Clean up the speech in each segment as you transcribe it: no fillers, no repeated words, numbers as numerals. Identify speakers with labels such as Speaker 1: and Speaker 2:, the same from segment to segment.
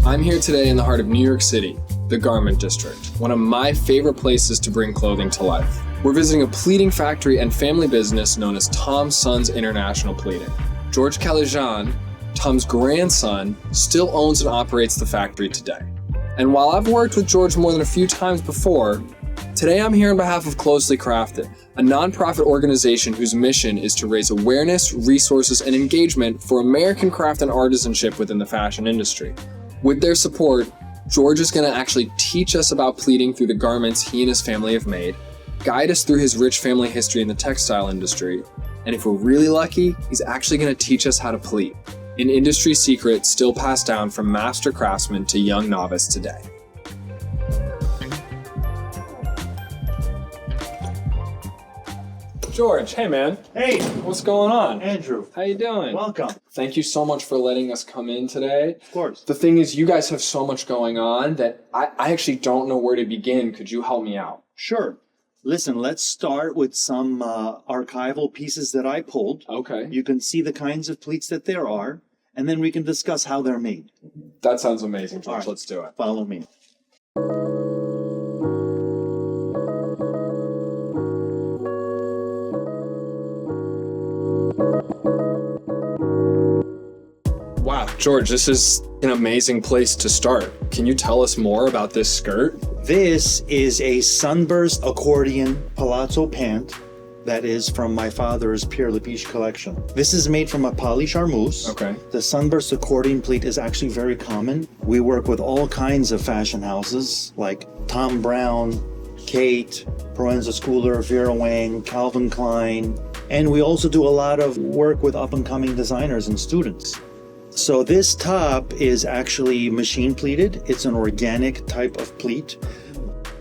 Speaker 1: I'm here today in the heart of New York City, the Garment District, one of my favorite places to bring clothing to life. We're visiting a pleating factory and family business known as Tom's Sons International Pleating. George Kalajian, Tom's grandson, still owns and operates the factory today. And while I've worked with George more than a few times before, today I'm here on behalf of Closely Crafted, a nonprofit organization whose mission is to raise awareness, resources, and engagement for American craft and artisanship within the fashion industry. With their support, George is going to actually teach us about pleating through the garments he and his family have made, guide us through his rich family history in the textile industry, and if we're really lucky, he's actually going to teach us how to pleat, an industry secret still passed down from master craftsman to young novice today. George, hey man.
Speaker 2: Hey.
Speaker 1: What's going on?
Speaker 2: Andrew.
Speaker 1: How you doing?
Speaker 2: Welcome.
Speaker 1: Thank you so much for letting us come in today.
Speaker 2: Of course.
Speaker 1: The thing is, you guys have so much going on that I actually don't know where to begin. Could you help me out?
Speaker 2: Sure. Listen, let's start with some archival pieces that I pulled.
Speaker 1: Okay.
Speaker 2: You can see the kinds of pleats that there are, and then we can discuss how they're made.
Speaker 1: That sounds amazing, George.
Speaker 2: All right.
Speaker 1: Let's do it.
Speaker 2: Follow me.
Speaker 1: Wow, George, this is an amazing place to start. Can you tell us more about this skirt?
Speaker 2: This is a sunburst accordion palazzo pant that is from my father's Pierre Labiche collection. This is made from a poly charmeuse.
Speaker 1: Okay.
Speaker 2: The sunburst accordion pleat is actually very common. We work with all kinds of fashion houses like Thom Browne, Kate, Proenza Schouler, Vera Wang, Calvin Klein, and we also do a lot of work with up-and-coming designers and students. So this top is actually machine pleated. It's an organic type of pleat.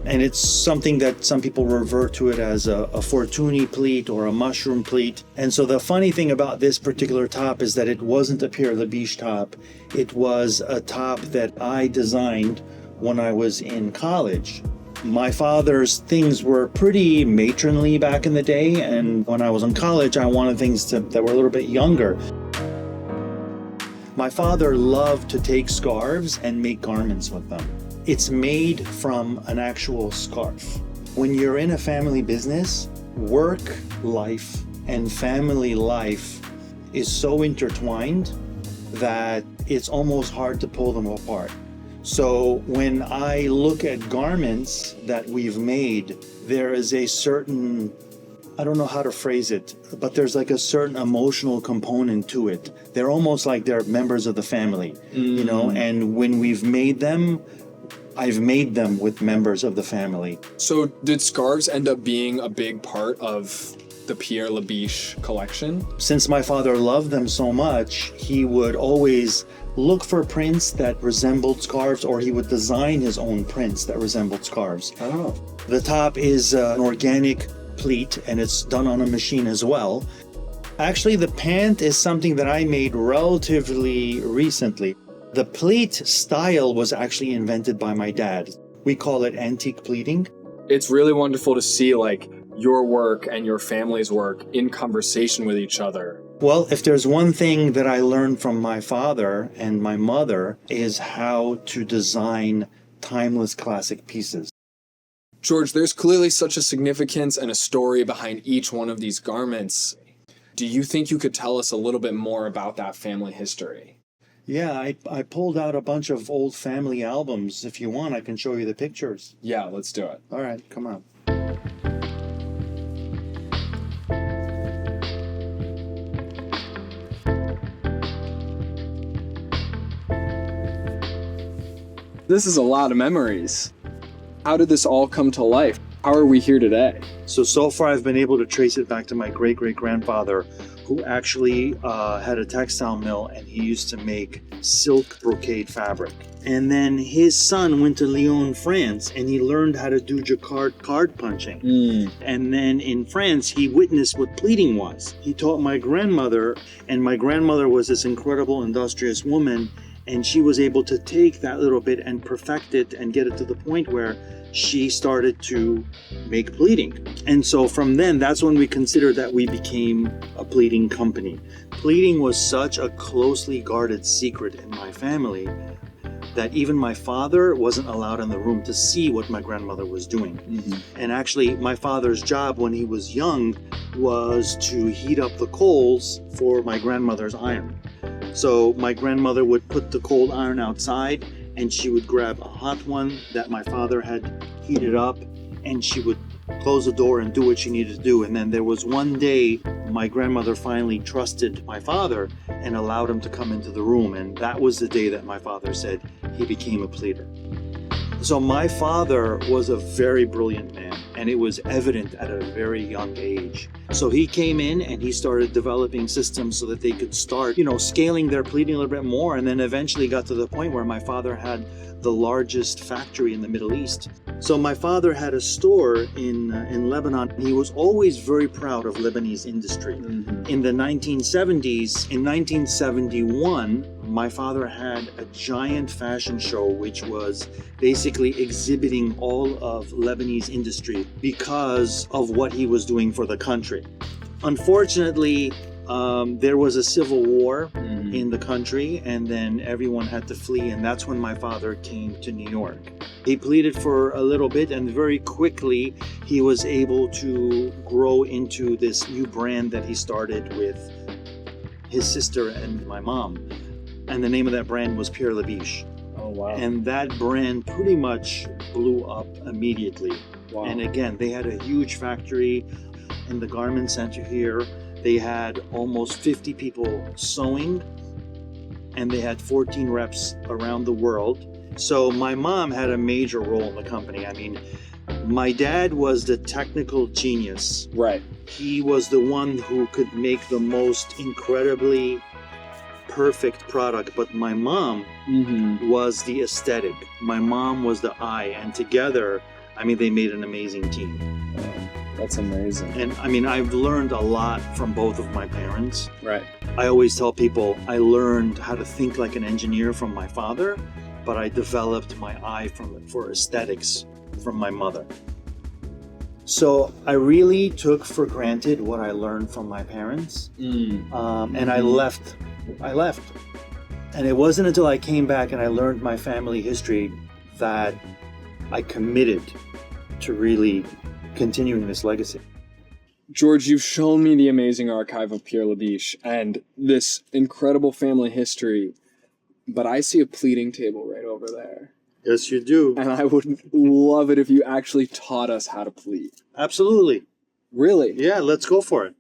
Speaker 2: And it's something that some people refer to it as a Fortuny pleat or a mushroom pleat. And so the funny thing about this particular top is that it wasn't a Pierre Labiche top. It was a top that I designed when I was in college. My father's things were pretty matronly back in the day. And when I was in college, I wanted things that were a little bit younger. My father loved to take scarves and make garments with them. It's made from an actual scarf. When you're in a family business, work life and family life is so intertwined that it's almost hard to pull them apart. So when I look at garments that we've made, there is a certain, I don't know how to phrase it, but there's like a certain emotional component to it. They're almost like they're members of the family, you know, and when we've made them, I've made them with members of the family.
Speaker 1: So did scarves end up being a big part of the Pierre Labiche collection?
Speaker 2: Since my father loved them so much, he would always look for prints that resembled scarves, or he would design his own prints that resembled scarves.
Speaker 1: Oh.
Speaker 2: The top is an organic pleat, and it's done on a machine as well. Actually, the pant is something that I made relatively recently. The pleat style was actually invented by my dad. We call it antique pleating.
Speaker 1: It's really wonderful to see like your work and your family's work in conversation with each other.
Speaker 2: Well, if there's one thing that I learned from my father and my mother is how to design timeless classic pieces.
Speaker 1: George, there's clearly such a significance and a story behind each one of these garments. Do you think you could tell us a little bit more about that family history?
Speaker 2: Yeah, I pulled out a bunch of old family albums. If you want, I can show you the pictures.
Speaker 1: Yeah, let's do it.
Speaker 2: All right, come on.
Speaker 1: This is a lot of memories. How did this all come to life? How are we here today?
Speaker 2: So far I've been able to trace it back to my great-great-grandfather, who actually had a textile mill, and he used to make silk brocade fabric. And then his son went to Lyon, France, and he learned how to do jacquard card punching. And then in France, he witnessed what pleating was. He taught my grandmother, and my grandmother was this incredible, industrious woman, and she was able to take that little bit and perfect it and get it to the point where she started to make pleating. And so from then, that's when we considered that we became a pleating company. Pleating was such a closely guarded secret in my family. that even my father wasn't allowed in the room to see what my grandmother was doing. And actually, my father's job when he was young was to heat up the coals for my grandmother's iron. So my grandmother would put the cold iron outside, and she would grab a hot one that my father had heated up, and she would close the door and do what she needed to do. And then there was one day my grandmother finally trusted my father and allowed him to come into the room, and that was the day that my father said he became a pleater. So my father was a very brilliant man, and it was evident at a very young age. So he came in and he started developing systems so that they could start, scaling their pleating a little bit more, and then eventually got to the point where my father had the largest factory in the Middle East. So my father had a store in Lebanon. He was always very proud of Lebanese industry. In the 1970s, in 1971, my father had a giant fashion show which was basically exhibiting all of Lebanese industry because of what he was doing for the country. Unfortunately, there was a civil war in the country, and then everyone had to flee, and that's when my father came to New York. He pleaded for a little bit, and very quickly he was able to grow into this new brand that he started with his sister and my mom. And the name of that brand was Pierre Labiche.
Speaker 1: Oh, wow.
Speaker 2: And that brand pretty much blew up immediately.
Speaker 1: Wow.
Speaker 2: And again, they had a huge factory in the garment center here. They had almost 50 people sewing, and they had 14 reps around the world. So my mom had a major role in the company. I mean, my dad was the technical genius.
Speaker 1: Right.
Speaker 2: He was the one who could make the most incredibly perfect product, but my mom was the aesthetic. My mom was the eye, and together, I mean, they made an amazing team.
Speaker 1: That's amazing.
Speaker 2: And I mean, I've learned a lot from both of my parents.
Speaker 1: Right.
Speaker 2: I always tell people I learned how to think like an engineer from my father, but I developed my eye for aesthetics from my mother. So I really took for granted what I learned from my parents, and I left. And it wasn't until I came back and I learned my family history that I committed to really continuing this legacy.
Speaker 1: George, you've shown me the amazing archive of Pierre Labiche and this incredible family history, but I see a pleating table right over there.
Speaker 2: Yes, you do.
Speaker 1: And I would love it if you actually taught us how to pleat.
Speaker 2: Absolutely.
Speaker 1: Really?
Speaker 2: Yeah, let's go for it.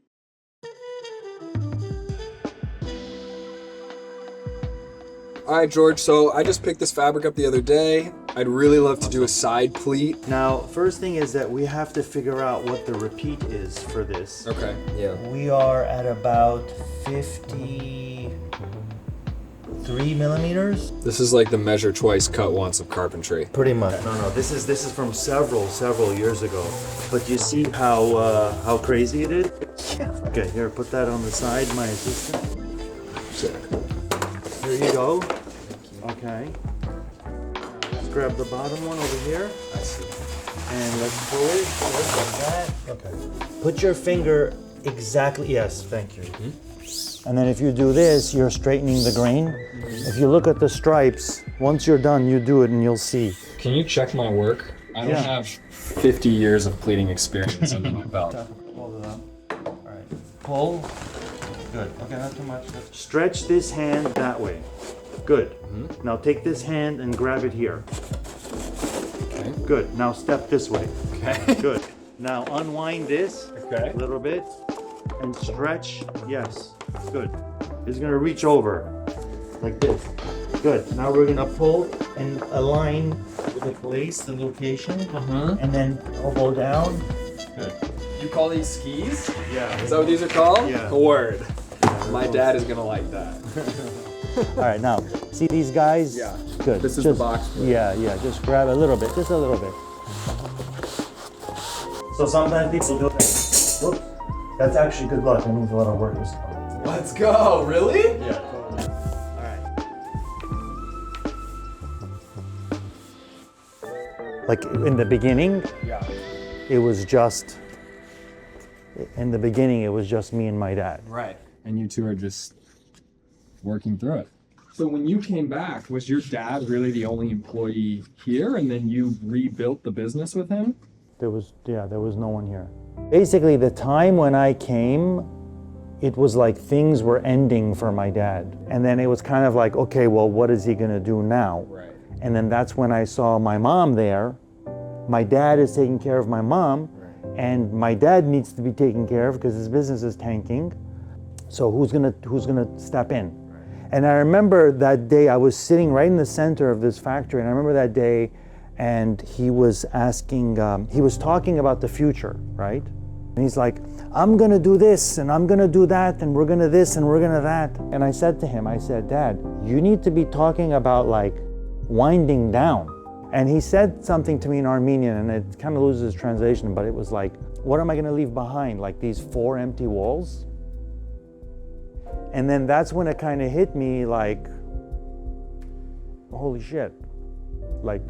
Speaker 1: All right, George, so I just picked this fabric up the other day. I'd really love to do a side pleat.
Speaker 2: Now, first thing is that we have to figure out what the repeat is for this.
Speaker 1: Okay, yeah.
Speaker 2: We are at about 53 millimeters.
Speaker 1: This is like the measure twice, cut once of carpentry.
Speaker 2: Pretty much. No, this is from several years ago. But you see how crazy it is? Yeah. Okay, here, put that on the side, my assistant. Here you go. Okay. Let's grab the bottom one over here.
Speaker 1: I see.
Speaker 2: And let's pull it just like that. Okay. Put your finger exactly, yes, thank you. And then if you do this, you're straightening the grain. If you look at the stripes, once you're done, you do it and you'll see.
Speaker 1: Can you check my work? I don't have 50 years of pleating experience under my belt.
Speaker 2: Hold it up. All right. Pull. Good. Okay, not too much. Stretch this hand that way. Good. Now take this hand and grab it here.
Speaker 1: Okay.
Speaker 2: Good. Now step this way.
Speaker 1: Okay.
Speaker 2: Good. Now unwind this
Speaker 1: Okay.
Speaker 2: a little bit and stretch. Yes. Good. It's gonna reach over like this. Good. Now we're gonna pull and align the place, the location, and then elbow down. Good.
Speaker 1: You call these skis?
Speaker 2: Yeah.
Speaker 1: Is that what these are called?
Speaker 2: Yeah.
Speaker 1: Word. My dad is gonna like that.
Speaker 2: All right, now, see these guys?
Speaker 1: Yeah.
Speaker 2: Good.
Speaker 1: This is the box split.
Speaker 2: Yeah, just grab a little bit, just a little bit. So sometimes people do that. Whoop. That's actually good luck. That means a lot of work was done.
Speaker 1: Let's go. Really?
Speaker 2: Yeah, totally. All right. Like in the beginning, it was just me and my dad.
Speaker 1: Right. And you two are just working through it. So when you came back, was your dad really the only employee here, and then you rebuilt the business with him?
Speaker 2: There was no one here. Basically, the time when I came, it was like things were ending for my dad. And then it was kind of like, okay, well, what is he gonna do now?
Speaker 1: Right.
Speaker 2: And then that's when I saw my mom there. My dad is taking care of my mom, and my dad needs to be taken care of because his business is tanking. So who's gonna step in? And I remember that day, I was sitting right in the center of this factory, and I remember that day, and he was asking, he was talking about the future, right? And he's like, I'm gonna do this, and I'm gonna do that, and we're gonna this, and we're gonna that. And I said to him, I said, Dad, you need to be talking about like winding down. And he said something to me in Armenian, and it kind of loses translation, but it was like, what am I gonna leave behind? Like these 4 empty walls? And then that's when it kind of hit me like, holy shit, like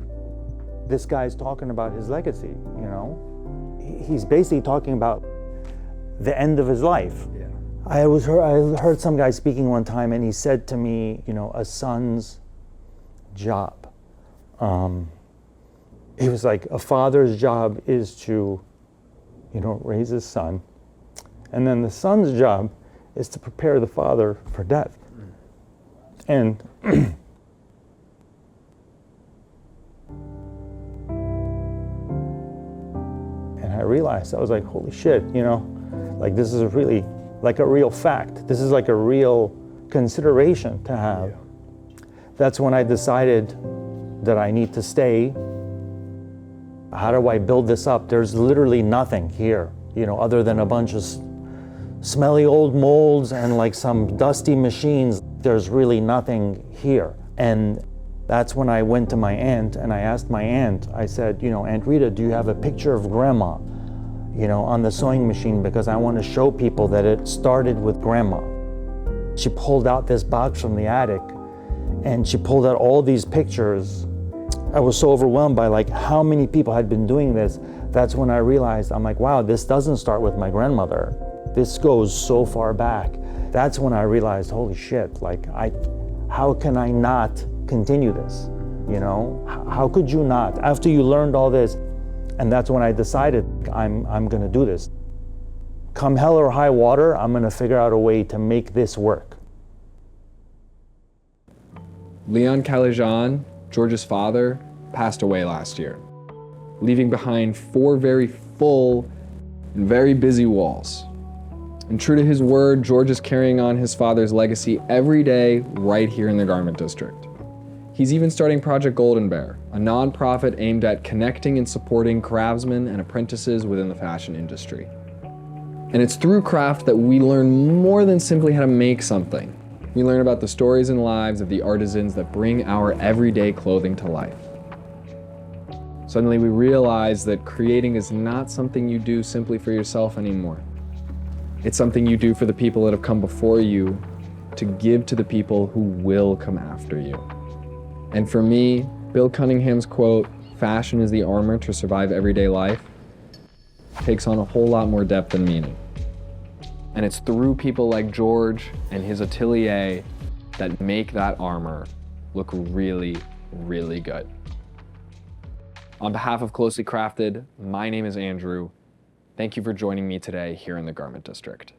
Speaker 2: this guy's talking about his legacy, you know? He's basically talking about the end of his life.
Speaker 1: Yeah.
Speaker 2: I heard some guy speaking one time, and he said to me, you know, a son's job. He was like, a father's job is to, you know, raise his son. And then the son's job is to prepare the father for death. And I realized, I was like, holy shit, you know, like this is really like a real fact. This is like a real consideration to have. Yeah. That's when I decided that I need to stay. How do I build this up? There's literally nothing here, you know, other than a bunch of smelly old molds and like some dusty machines. There's really nothing here. And that's when I went to my aunt, and I asked my aunt, I said, you know, Aunt Rita, do you have a picture of grandma, you know, on the sewing machine? Because I want to show people that it started with grandma. She pulled out this box from the attic, and she pulled out all these pictures. I was so overwhelmed by like how many people had been doing this. That's when I realized, I'm like, wow, this doesn't start with my grandmother. This goes so far back. That's when I realized, holy shit, like how can I not continue this? You know, how could you not? After you learned all this, and that's when I decided I'm gonna do this. Come hell or high water, I'm gonna figure out a way to make this work.
Speaker 1: Leon Kalajian, George's father, passed away last year, leaving behind 4 very full and very busy walls. And true to his word, George is carrying on his father's legacy every day right here in the garment district. He's even starting Project Golden Bear, a nonprofit aimed at connecting and supporting craftsmen and apprentices within the fashion industry. And it's through craft that we learn more than simply how to make something. We learn about the stories and lives of the artisans that bring our everyday clothing to life. Suddenly we realize that creating is not something you do simply for yourself anymore. It's something you do for the people that have come before you, to give to the people who will come after you. And for me, Bill Cunningham's quote, "Fashion is the armor to survive everyday life," takes on a whole lot more depth and meaning. And it's through people like George and his atelier that make that armor look really, really good. On behalf of Closely Crafted, my name is Andrew. Thank you for joining me today here in the Garment District.